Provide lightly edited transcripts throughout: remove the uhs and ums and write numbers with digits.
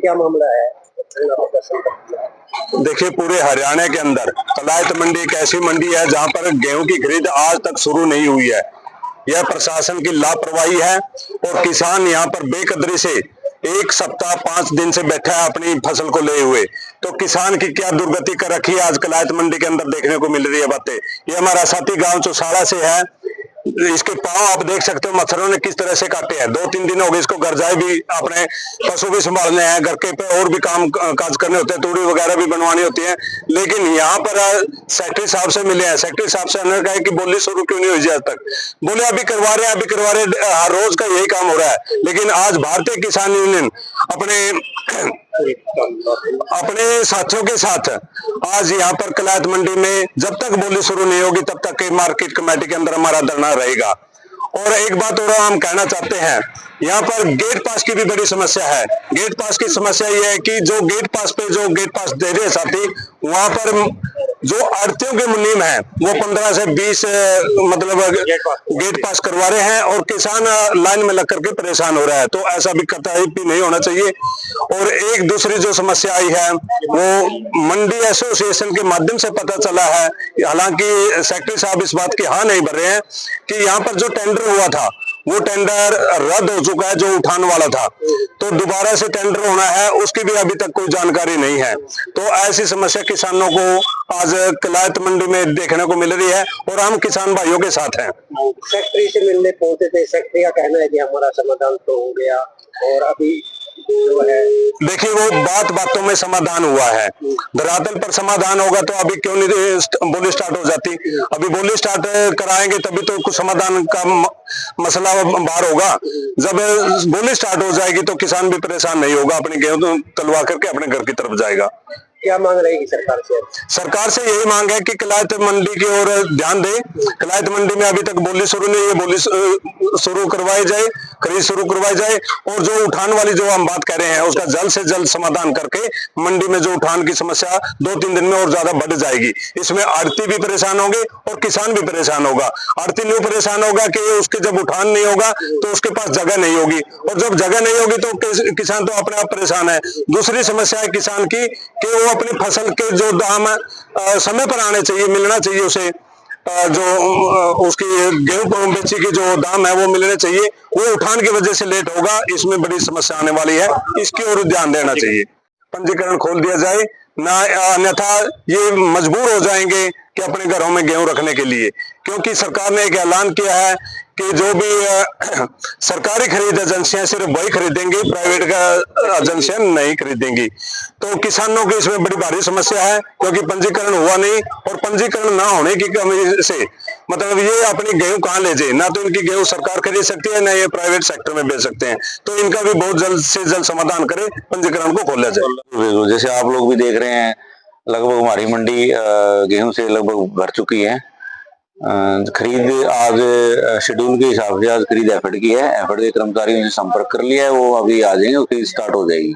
क्या मामला है? देखिए, पूरे हरियाणा के अंदर कलायत मंडी एक ऐसी मंडी है जहां पर गेहूं की खरीद आज तक शुरू नहीं हुई है। यह प्रशासन की लापरवाही है और किसान यहां पर बेकदरी से एक सप्ताह 5 दिन से बैठा है अपनी फसल को ले हुए। तो किसान की क्या दुर्गति कर रखी है आज कलायत मंडी के अंदर देखने को मिल रही है बातें। ये हमारा साथी गांव चौसाड़ा से है। इसके पांव आप देख सकते हो मच्छरों ने किस तरह से काटे हैं। 2-3 दिन हो गए इसको घर जाए भी, अपने पशु भी संभालने हैं, घर के पे और भी काम काज करने होते हैं, तूड़ी वगैरह भी बनवानी होती है। लेकिन यहाँ पर सेक्रेटरी साहब से मिले हैं। सेक्रेटरी साहब से हमने कहा कि बोली शुरू क्यों नहीं हुई जी आज तक। बोले अभी करवा रहे हैं, अभी करवा रहे हैं, हर रोज का यही काम हो रहा है। लेकिन आज भारतीय किसान यूनियन अपने साथियों के साथ आज यहाँ पर कलायत मंडी में जब तक बोली शुरू नहीं होगी तब तक मार्केट कमेटी के अंदर हमारा धरना रहेगा। और एक बात और हम कहना चाहते हैं, यहाँ पर गेट पास की भी बड़ी समस्या है। गेट पास की समस्या ये है कि जो गेट पास पे जो गेट पास दे रहे हैं साथी, वहां पर जो आड़तियों के मुनीम है वो 15 से 20 मतलब गेट पास करवा रहे हैं और किसान लाइन में लग करके परेशान हो रहा है। तो ऐसा भी कतई भी नहीं होना चाहिए। और एक दूसरी जो समस्या आई है वो मंडी एसोसिएशन के माध्यम से पता चला है, हालांकि सेक्रेटरी साहब इस बात की हाँ नहीं भर रहे हैं कि यहाँ पर जो टेंडर हुआ था वो टेंडर रद्द हो चुका है, जो उठान वाला था। तो दोबारा से टेंडर होना है, उसकी भी अभी तक कोई जानकारी नहीं है। तो ऐसी समस्या किसानों को आज कलायत मंडी में देखने को मिल रही है और हम किसान भाइयों के साथ हैं। सेक्रेटरी से मिलने पहुंचे थे, सेक्रेटरी का कहना है कि हमारा समाधान तो हो गया और अभी जो है, देखिए वो बातों में समाधान हुआ है। धरातल पर समाधान होगा तो अभी क्यों नहीं बोली स्टार्ट हो जाती। अभी बोली स्टार्ट कराएंगे तभी तो कुछ समाधान का मसला बाहर होगा। जब बोली स्टार्ट हो जाएगी तो किसान भी परेशान नहीं होगा, अपने गेहूं तलवा करके अपने घर की तरफ जाएगा। क्या मांग रहेगी सरकार से? सरकार से यही मांग है कि कलायत मंडी की ओर ध्यान दे। कलायत मंडी में अभी तक बोली शुरू नहीं है, बोली शुरू करवाई जाए, खरीद शुरू करवाई जाए। और जो उठान वाली जो हम बात कर रहे हैं उसका जल्द से जल्द समाधान करके मंडी में जो उठान की समस्या 2-3 दिन में और ज्यादा बढ़ जाएगी। इसमें आड़ती भी परेशान होंगे और किसान भी परेशान होगा। आड़ती नहीं परेशान होगा कि उसके जब उठान नहीं होगा तो उसके पास जगह नहीं होगी, और जब जगह नहीं होगी तो किसान तो अपने आप परेशान है। दूसरी समस्या है किसान की कि वो अपनी फसल के जो दाम समय पर आने चाहिए, मिलना चाहिए उसे, जो उसकी गेहूं बेची के जो दाम है वो मिलने चाहिए, वो उठान की वजह से लेट होगा। इसमें बड़ी समस्या आने वाली है, इसकी ओर ध्यान देना चाहिए। पंजीकरण खोल दिया जाए ना, अन्यथा ये मजबूर हो जाएंगे कि अपने घरों में गेहूं रखने के लिए, क्योंकि सरकार ने एक ऐलान किया है कि जो भी सरकारी खरीद एजेंसियां सिर्फ वही खरीदेंगी, प्राइवेट का एजेंसियां नहीं खरीदेंगी। तो किसानों की इसमें बड़ी भारी समस्या है, क्योंकि पंजीकरण हुआ नहीं और पंजीकरण ना होने की कमी से मतलब ये अपनी गेहूं कहाँ ले जाए। ना तो इनकी गेहूं सरकार खरीद सकती है, ना ये प्राइवेट सेक्टर में बेच सकते हैं। तो इनका भी बहुत जल्द से जल्द समाधान करे, पंजीकरण को खोला जाए। जैसे आप लोग भी देख रहे हैं, लगभग हमारी मंडी गेहूं से लगभग भर चुकी है। खरीद आज शेड्यूल के हिसाब से आज खरीद एफर्ड की है। एफर्ड के कर्मचारियों ने संपर्क कर लिया है, वो अभी आ जाएंगे, खरीद स्टार्ट हो जाएगी।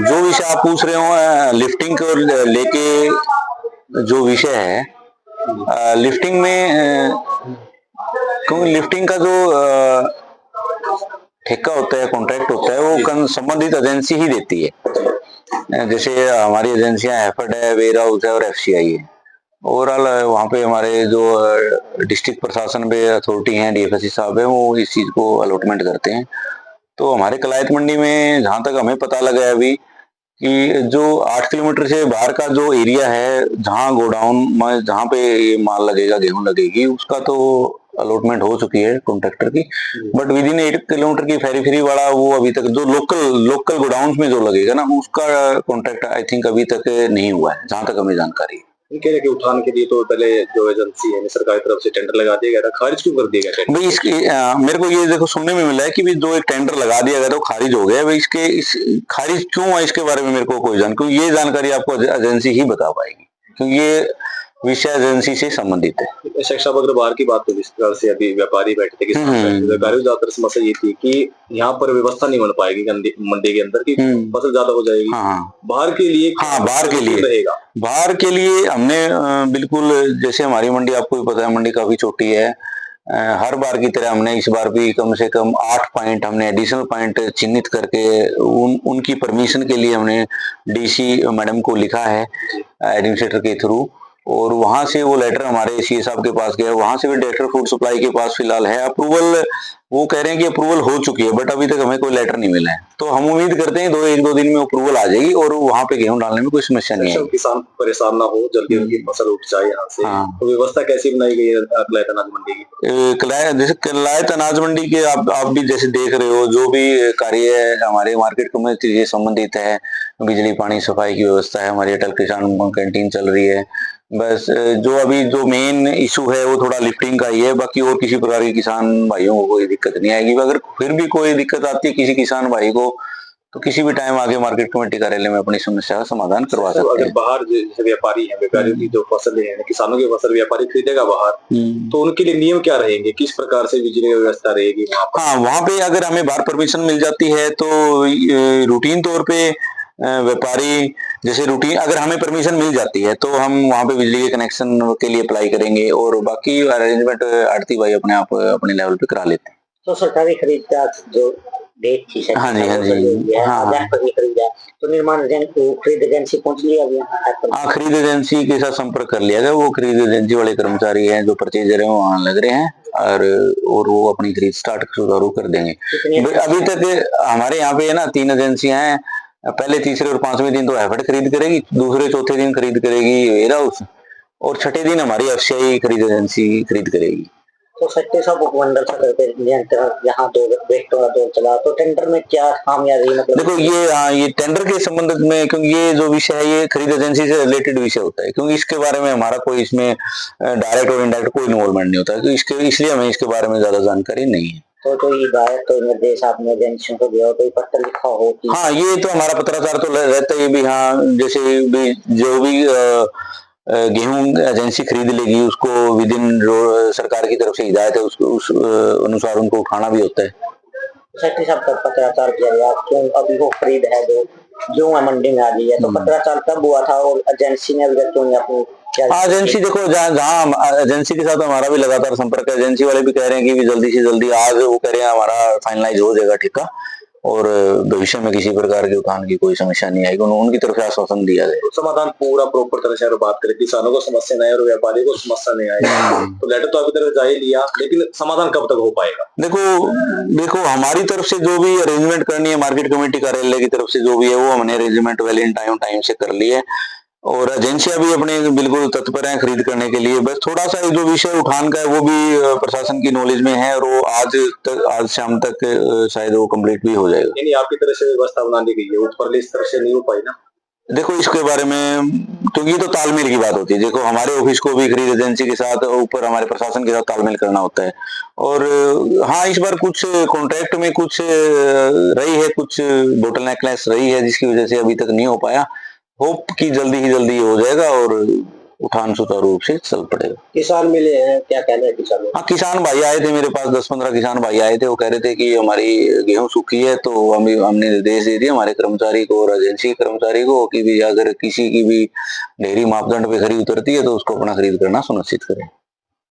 जो विषय आप पूछ रहे हो लिफ्टिंग को लेके जो विषय है, लिफ्टिंग में क्योंकि लिफ्टिंग का जो ठेका होता है, कॉन्ट्रैक्ट होता है, वो संबंधित एजेंसी ही देती है। जैसे हमारी एजेंसियां एफर्ड है, वेयर हाउस है और एफसीआई है। ओवरऑल वहाँ पे हमारे जो डिस्ट्रिक्ट प्रशासन पे अथॉरिटी हैं, डीएफएससी साहब है, वो इस चीज को अलॉटमेंट करते हैं। तो हमारे कलायत मंडी में जहाँ तक हमें पता लगा है अभी कि जो 8 किलोमीटर से बाहर का जो एरिया है, जहाँ गोडाउन में जहाँ पे ये माल लगेगा, गेहूं लगेगी, उसका तो अलॉटमेंट हो चुकी है कॉन्ट्रैक्टर की। बट विद इन 8 किलोमीटर की फेरी फ्री वाला वो अभी तक जो लोकल गोडाउन में जो लगेगा ना, उसका कॉन्ट्रैक्ट आई थिंक अभी तक नहीं हुआ है, जहाँ तक हमें जानकारी है। कह रहे कि उठान के लिए तो पहले जो एजेंसी है सरकारी तरफ से टेंडर लगा दिया गया था, खारिज क्यों कर दिया गया टेंडर? भाई इसकी मेरे को ये देखो सुनने में मिला है कि जो एक टेंडर लगा दिया गया था वो खारिज हो गया। भाई खारिज क्यों है इसके बारे में मेरे को कोई जानकारी, ये जानकारी आपको एजेंसी ही बता पाएगी, क्योंकि ये विषय एजेंसी से संबंधित है। शिक्षा अगर बाहर की बात जिस तरह से अभी व्यापारी बैठे थे, व्यापारी ज्यादातर समस्या ये थी कि यहाँ पर व्यवस्था नहीं बन पाएगी मंडी के अंदर की, फसल ज्यादा हो जाएगी। बाहर के लिए, बाहर के लिए रहेगा। बाहर के लिए हमने बिल्कुल, जैसे हमारी मंडी आपको भी पता है, मंडी काफी छोटी है, हर बार की तरह हमने इस बार भी कम से कम 8 पॉइंट हमने एडिशनल पॉइंट चिन्हित करके उनकी परमिशन के लिए हमने डीसी मैडम को लिखा है एडमिनिस्ट्रेटर के थ्रू, और वहां से वो लेटर हमारे सीए साहब के पास गया, वहां से भी डायरेक्टर फूड सप्लाई के पास फिलहाल है अप्रूवल। वो कह रहे हैं कि अप्रूवल हो चुकी है, बट अभी तक हमें कोई लेटर नहीं मिला है। तो हम उम्मीद करते हैं 1-2 दिन में अप्रूवल आ जाएगी और वहां पे गेहूं डालने में कोई समस्या नहीं है। किसान परेशान ना हो, जल्दी उनकी फसल उठ जाए यहाँ से। तो व्यवस्था कैसी बनाई गई है कलायत अनाज मंडी की? जैसे कलायत अनाज मंडी के आप भी जैसे देख रहे हो, जो भी कार्य हमारे मार्केट कमेटी से संबंधित है, बिजली पानी सफाई की व्यवस्था है, हमारी अटल किसान कैंटीन चल रही है। बस जो मेन इशू है वो थोड़ा लिफ्टिंग का ही है, बाकी और किसी प्रकार के किसान भाइयों को कोई दिक्कत नहीं आएगी। अगर फिर भी कोई दिक्कत आती है किसी किसान भाई को, तो किसी भी टाइम आगे मार्केट कमेटी कार्यालय में अपनी समस्या का समाधान करवा सकते हैं। अगर बाहर जैसे व्यापारी हैं, व्यापारियों की जो फसलें हैं, किसानों की फसल व्यापारी खरीदेगा बाहर, तो उनके लिए नियम क्या रहेंगे, किस प्रकार से बिजली की व्यवस्था रहेगी वहाँ पर? हाँ, वहाँ पे अगर हमें बाहर परमिशन मिल जाती है तो रूटीन तौर पे व्यापारी जैसे रूटीन अगर हमें परमिशन मिल जाती है तो हम वहाँ पे बिजली के कनेक्शन के लिए अप्लाई करेंगे, और बाकी अरेंजमेंट आड़ती भाई अपने आप अपने लेवल पे करा लेते हैं। तो सरकारी खरीद का जो डेट थी, हाँ जी, हाँ जी, हाँ, तो निर्माण खरीद एजेंसी पहुंच लिया अभी यहाँ? हाँ, खरीद एजेंसी के साथ संपर्क कर लिया गया। वो खरीद एजेंसी वाले कर्मचारी हैं जो परचेजर हैं वो वहाँ लग रहे हैं, और वो अपनी खरीद स्टार्ट शुरू कर देंगे। अभी तक हमारे यहाँ पे है ना 3 एजेंसियां हैं, पहले, तीसरे और 5वें दिन तो एफर्ट खरीद करेगी, दूसरे चौथे दिन खरीद करेगी वेयर हाउस, और छठे दिन हमारी एफसीआई खरीद एजेंसी खरीद करेगी। तो सट्टे सब उपमंडल नियंत्रण यहाँ 2 वेक्टों का दौर चला, तो टेंडर में क्या खामियां रही? मतलब देखो ये टेंडर के संबंध में, क्योंकि ये जो विषय है ये खरीद एजेंसी से रिलेटेड विषय होता है, क्योंकि इसके बारे में हमारा कोई इसमें डायरेक्ट और इनडायरेक्ट कोई इन्वॉल्वमेंट नहीं होता है, इसलिए हमें इसके बारे में ज्यादा जानकारी नहीं है। तो ये निर्देश आपने एजेंसियों को दिया हो, तो पत्र लिखा हो कि? हाँ, ये तो हमारा पत्राचार तो रहता है भी। हाँ, जैसे भी जो भी गेहूं एजेंसी खरीद लेगी उसको विद इन सरकार की तरफ से हिदायत है, उस अनुसार उनको उठाना भी होता है। सेक्रेटरी साहब का पत्राचार किया गया, क्यों अभी वो खरीद है जो मंडी में आ गई है, तो पत्राचार कब हुआ था और एजेंसी ने अभी तक क्यों नहीं अपनी? हाँ, एजेंसी देखो, जहाँ एजेंसी के साथ हमारा भी लगातार संपर्क है, एजेंसी वाले भी कह रहे हैं कि जल्दी से जल्दी, आज वो कह रहे हैं हमारा फाइनलाइज हो जाएगा ठेका, और भविष्य में किसी प्रकार के उठान की कोई समस्या नहीं आएगी, उनकी तरफ से आश्वासन दिया जाए। समाधान पूरा प्रॉपर तरह से बात करें, किसानों को समस्या नहीं आए और व्यापारी को समस्या नहीं आए, तो लेटर तो अभी तक जा ही लिया, लेकिन समाधान कब तक हो पाएगा? देखो हमारी तरफ से जो भी अरेंजमेंट करनी है, मार्केट कमेटी कार्यालय की तरफ से जो भी है वो हमने अरेंजमेंट वेल इन टाइम से कर ली है, और एजेंसियां भी अपने बिल्कुल तत्पर हैं खरीद करने के लिए। बस थोड़ा सा जो विषय उठान का है वो भी प्रशासन की नॉलेज में है, और वो आज शाम तक शायद वो कंप्लीट भी हो जाएगा। यानी आपकी तरफ से व्यवस्था बना दी गई है, ऊपर इस तरह से नहीं हो पाई ना? देखो इसके बारे में, क्योंकि तो तालमेल की बात होती है, देखो हमारे ऑफिस को भी खरीद एजेंसी के साथ, ऊपर हमारे प्रशासन के साथ तालमेल करना होता है। और हाँ, इस बार कुछ कॉन्ट्रैक्ट में कुछ रही है, कुछ बोटलनेकनेस रही है, जिसकी वजह से अभी तक नहीं हो पाया। होप कि जल्दी ही जल्दी हो जाएगा और उठान सुचारू रूप से चल पड़ेगा। किसान मिले हैं, क्या कहना है किसानों? हाँ, किसान भाई आए थे मेरे पास, 10-15 किसान भाई आए थे। वो कह रहे थे कि हमारी गेहूं सूखी है, तो हमने निर्देश दे दिया हमारे कर्मचारी को और एजेंसी कर्मचारी को कि भी अगर किसी की भी डेयरी मापदंड पे खरीद उतरती है तो उसको अपना खरीद करना सुनिश्चित करें।